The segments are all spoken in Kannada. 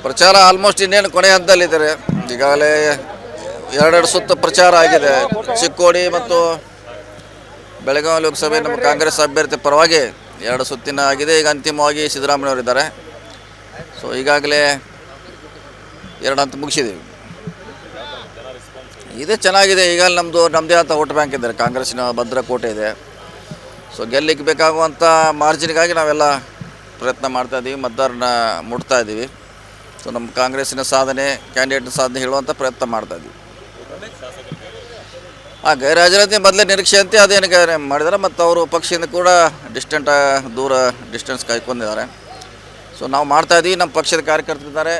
ಪ್ರಚಾರ ಆಲ್ಮೋಸ್ಟ್ ಇನ್ನೇನು ಕೊನೆ ಹಂತದಲ್ಲಿದ್ದಾರೆ. ಈಗಾಗಲೇ ಎರಡೆರಡು ಸುತ್ತು ಪ್ರಚಾರ ಆಗಿದೆ. ಚಿಕ್ಕೋಡಿ ಮತ್ತು ಬೆಳಗಾವಿ ಲೋಕಸಭೆ ನಮ್ಮ ಕಾಂಗ್ರೆಸ್ ಅಭ್ಯರ್ಥಿ ಪರವಾಗಿ 2 ಸುತ್ತಿನ ಆಗಿದೆ. ಈಗ ಅಂತಿಮವಾಗಿ ಸಿದ್ದರಾಮಯ್ಯವರಿದ್ದಾರೆ. ಸೊ ಈಗಾಗಲೇ 2 ಹಂತ ಮುಗಿಸಿದ್ದೀವಿ. ಇದೇ ಚೆನ್ನಾಗಿದೆ. ಈಗ ನಮ್ಮದೇ ಆದ ವೋಟ್ ಬ್ಯಾಂಕ್ ಇದ್ದಾರೆ. ಕಾಂಗ್ರೆಸ್ಸಿನ ಭದ್ರಕೋಟೆ ಇದೆ. ಸೊ ಗೆಲ್ಲಿಕ್ಕೆ ಬೇಕಾಗುವಂಥ ಮಾರ್ಜಿನ್ಗಾಗಿ ನಾವೆಲ್ಲ ಪ್ರಯತ್ನ ಮಾಡ್ತಾಯಿದ್ದೀವಿ, ಮತದಾರನ ಮುಟ್ತಾ ಇದ್ದೀವಿ. ಸೊ ನಮ್ಮ ಕಾಂಗ್ರೆಸ್ಸಿನ ಸಾಧನೆ, ಕ್ಯಾಂಡಿಡೇಟ್ ಸಾಧನೆ ಹೇಳುವಂಥ ಪ್ರಯತ್ನ ಮಾಡ್ತಾಯಿದ್ದೀವಿ. ಗೈರಾಜರಂತೆ ಮೊದಲೇ ನಿರೀಕ್ಷೆ ಅಂತೆ ಅದೇನು ಮಾಡಿದ್ದಾರೆ. ಮತ್ತು ಅವರು ಪಕ್ಷದಿಂದ ಕೂಡ ದೂರ ಡಿಸ್ಟೆನ್ಸ್ ಕಾಯ್ಕೊಂಡಿದ್ದಾರೆ. ಸೊ ನಾವು ಮಾಡ್ತಾಯಿದ್ದೀವಿ. ನಮ್ಮ ಪಕ್ಷದ ಕಾರ್ಯಕರ್ತರಿದ್ದಾರೆ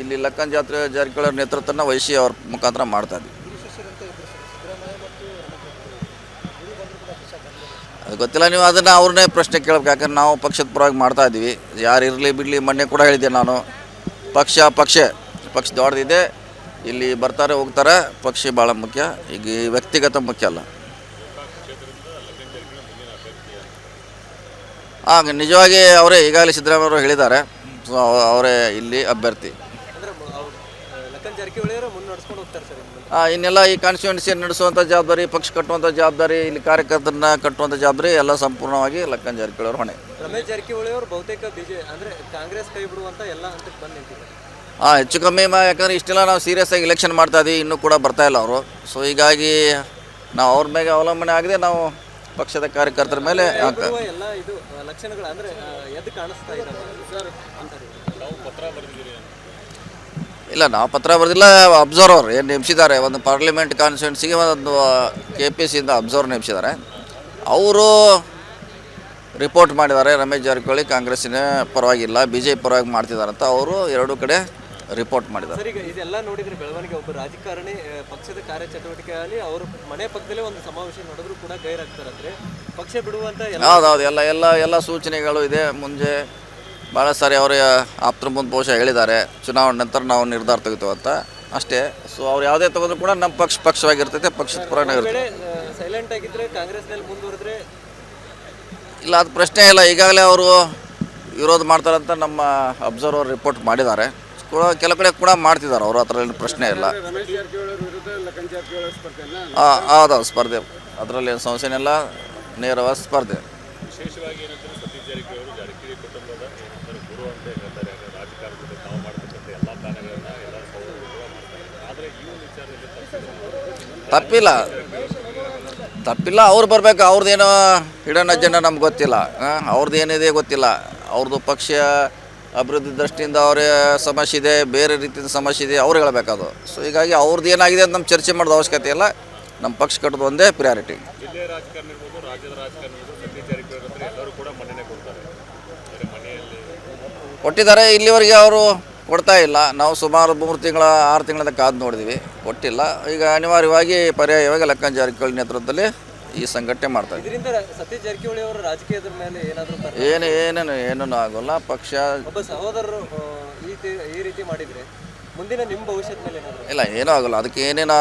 ಇಲ್ಲಿ. ಲಕ್ಕನ್ ಜಾರಕಿಹೊಳಿ ಅವ್ರ ನೇತೃತ್ವನ ವಹಿಸಿ ಅವ್ರ ಮುಖಾಂತರ ಮಾಡ್ತಾಯಿದ್ದೀವಿ. ಅದು ಗೊತ್ತಿಲ್ಲ, ನೀವು ಅದನ್ನು ಅವ್ರನ್ನೇ ಪ್ರಶ್ನೆ ಕೇಳಬೇಕು. ಯಾಕಂದ್ರೆ ನಾವು ಪಕ್ಷದ ಪರವಾಗಿ ಮಾಡ್ತಾಯಿದ್ದೀವಿ. ಯಾರು ಇರಲಿ ಬಿಡಲಿ, ಮೊನ್ನೆ ಕೂಡ ಹೇಳಿದ್ದೆ ನಾನು, ಪಕ್ಷ ದೊಡ್ಡದಿದೆ. ಇಲ್ಲಿ ಬರ್ತಾರೆ ಹೋಗ್ತಾರೆ, ಪಕ್ಷ ಭಾಳ ಮುಖ್ಯ, ಈಗ ವ್ಯಕ್ತಿಗತ ಮುಖ್ಯ ಅಲ್ಲ. ನಿಜವಾಗಿ ಅವರೇ ಈಗಾಗಲೇ ಸಿದ್ದರಾಮಯ್ಯ ಅವರು ಹೇಳಿದ್ದಾರೆ. ಸೊ ಅವರೇ ಇಲ್ಲಿ ಅಭ್ಯರ್ಥಿ. ಇನ್ನೆಲ್ಲ ಈ ಕಾನ್ಸ್ಟಿಟ್ಯೂನ್ಸಿಯನ್ನು ನಡೆಸುವಂಥ ಜವಾಬ್ದಾರಿ, ಪಕ್ಷ ಕಟ್ಟುವಂಥ ಜವಾಬ್ದಾರಿ, ಇಲ್ಲಿ ಕಾರ್ಯಕರ್ತರನ್ನ ಕಟ್ಟುವಂಥ ಜವಾಬ್ದಾರಿ ಎಲ್ಲ ಸಂಪೂರ್ಣವಾಗಿ ಲಕ್ಕನ್ ಜಾರಕಿಹೊಳಿ ಅವರು ಹೊಣೆ. ರಮೇಶ್ ಜಾರಕಿಹೊಳಿ ಅವರು ಬಹುತೇಕ ಕಾಂಗ್ರೆಸ್ ಕೈ ಬಿಡುವಂಥ ಎಲ್ಲ ಹಂತಕ್ಕೆ ಬಂದು ನಿಂತಿದ್ದಾರೆ. ಹೆಚ್ಚು ಕಮ್ಮಿ ಎಲ್ಲಕಂದ್ರೆ ಇಷ್ಟೆಲ್ಲ ನಾವು ಸೀರಿಯಸ್ ಆಗಿ ಇಲೆಕ್ಷನ್ ಮಾಡ್ತಾಯಿದ್ದೀವಿ. ಇನ್ನೂ ಕೂಡ ಬರ್ತಾಯಿಲ್ಲ ಅವರು. ಸೊ ಹೀಗಾಗಿ ನಾವು ಅವ್ರ ಮೇಲೆ ಅವಲಂಬನೆ ಆಗಿದೆ. ನಾವು ಪಕ್ಷದ ಕಾರ್ಯಕರ್ತರ ಮೇಲೆ ಎಲ್ಲ ಇದು ಲಕ್ಷಣಗಳು ಅಂದರೆ ಎದ್ದು ಕಾಣಿಸ್ತಾ ಇದ್ದಾವೆ. ಇಲ್ಲ, ನಾವು ಪತ್ರ ಬರೆದಿಲ್ಲ. ಅಬ್ಸರ್ವರ್ ಏನು ನೇಮಿಸಿದ್ದಾರೆ, ಒಂದು ಪಾರ್ಲಿಮೆಂಟ್ ಕಾನ್ಸ್ಟಿಟ್ಯೂನ್ಸಿಗೆ ಒಂದು KPCಯಿಂದ ಅಬ್ಸರ್ವರ್ ನೇಮಿಸಿದ್ದಾರೆ. ಅವರು ರಿಪೋರ್ಟ್ ಮಾಡಿದ್ದಾರೆ. ರಮೇಶ್ ಜಾರಕಿಹೊಳಿ ಕಾಂಗ್ರೆಸ್ಸಿನ ಪರವಾಗಿಲ್ಲ, BJP ಪರವಾಗಿ ಮಾಡ್ತಿದ್ದಾರೆ ಅಂತ ಅವರು 2 ಕಡೆ ರಿಪೋರ್ಟ್ ಮಾಡಿದ್ದಾರೆ. ಸರ್, ಈಗ ಇದೆಲ್ಲ ನೋಡಿದರೆ ಬೆಳವಣಿಗೆ ಒಬ್ಬ ರಾಜಕಾರಣಿ ಪಕ್ಷದ ಕಾರ್ಯಚಟುವಟಿಕೆಯಲ್ಲಿ ಅವರು ಮನೆ ಪಕ್ಕದಲ್ಲೇ ಒಂದು ಸಮಾವೇಶ ನಡೆದರೂ ಕೂಡ ಗೈರಾಗ್ತಾರಂದರೆ ಪಕ್ಷ ಬಿಡುವಂಥ ಹೌದು ಎಲ್ಲ ಸೂಚನೆಗಳು ಇದೆ. ಮುಂದೆ ಭಾಳ ಸಾರಿ ಅವರ ಆಪ್ತರ ಮುಂದೆ ಬಹುಶಃ ಹೇಳಿದ್ದಾರೆ, ಚುನಾವಣೆ ನಂತರ ನಾವು ನಿರ್ಧಾರ ತೆಗಿತೀವಿ ಅಂತ ಅಷ್ಟೇ. ಸೊ ಅವ್ರು ಯಾವುದೇ ತಗೊಂಡ್ರು ಕೂಡ ನಮ್ಮ ಪಕ್ಷವಾಗಿರ್ತೈತೆ, ಪಕ್ಷದ ಪರನೇ ಇರುತ್ತೆ. ಸೈಲೆಂಟ್ ಆಗಿದ್ದರೆ ಕಾಂಗ್ರೆಸ್ನಲ್ಲಿ ಮುಂದುವರೆದ್ರೆ ಇಲ್ಲ, ಅದು ಪ್ರಶ್ನೆ ಇಲ್ಲ. ಈಗಾಗಲೇ ಅವರು ವಿರೋಧ ಮಾಡ್ತಾರಂತ ನಮ್ಮ ಅಬ್ಸರ್ವರ್ ರಿಪೋರ್ಟ್ ಮಾಡಿದ್ದಾರೆ. ಕೆಲವು ಕಡೆ ಕೂಡ ಮಾಡ್ತಿದ್ದಾರೆ ಅವರು, ಆ ಥರ ಏನು ಪ್ರಶ್ನೆ ಇಲ್ಲ. ಹೌದು, ಸ್ಪರ್ಧೆ, ಅದರಲ್ಲಿ ಏನು ಸಮಸ್ಯೆ ಇಲ್ಲ, ನೇರವಾದ ಸ್ಪರ್ಧೆ. ತಪ್ಪಿಲ್ಲ, ಅವ್ರು ಬರಬೇಕು. ಅವ್ರದ್ದೇನೋ ಹಿಡನ್ ಅಜೆಂಡಾ ನಮ್ಗೆ ಗೊತ್ತಿಲ್ಲ. ಅವ್ರದ್ದು ಏನಿದೆ ಗೊತ್ತಿಲ್ಲ. ಅವ್ರದ್ದು ಪಕ್ಷ ಅಭಿವೃದ್ಧಿ ದೃಷ್ಟಿಯಿಂದ ಅವರ ಸಮಸ್ಯೆ ಇದೆ, ಬೇರೆ ರೀತಿಯ ಸಮಸ್ಯೆ ಇದೆ, ಅವ್ರು ಹೇಳಬೇಕದು. ಸೊ ಹೀಗಾಗಿ ಅವ್ರದ್ದು ಏನಾಗಿದೆ ಅಂತ ನಮ್ಮ ಚರ್ಚೆ ಮಾಡೋದು ಅವಶ್ಯಕತೆ ಇಲ್ಲ. ನಮ್ಮ ಪಕ್ಷ ಕಟ್ಟೋದು ಒಂದೇ ಪ್ರಿಯಾರಿಟಿ. ಕೊಟ್ಟಿದ್ದಾರೆ, ಇಲ್ಲಿವರೆಗೆ ಅವರು ಕೊಡ್ತಾ ಇಲ್ಲ. ನಾವು ಸುಮಾರು 6 ತಿಂಗಳಿಂದ ಕಾದು ನೋಡಿದ್ವಿ, ಕೊಟ್ಟಿಲ್ಲ. ಈಗ ಅನಿವಾರ್ಯವಾಗಿ ಪರ್ಯಾಯವಾಗಿ ಲಕ್ಕನ್ ಜಾರಕಿಹೊಳಿ ನೇತೃತ್ವದಲ್ಲಿ ಈ ಸಂಘಟನೆ ಮಾಡ್ತಾ ಇದ್ದೀವಿ. ಇದರಿಂದ ಸತೀಶ್ ಜಾರಕಿಹೊಳಿ ಅವರ ರಾಜಕೀಯದ ಮೇಲೆ ಏನಾದರೂ ಏನೂ ಆಗೋಲ್ಲ. ಪಕ್ಷ ಒಬ್ಬ ಸಹೋದರರು ಈ ರೀತಿ ಮಾಡಿದರೆ ಮುಂದಿನ ನಿಮ್ಮ ಭವಿಷ್ಯದ ಮೇಲೆ ಇಲ್ಲ, ಏನೂ ಆಗೋಲ್ಲ. ಅದಕ್ಕೆ ಏನೇನು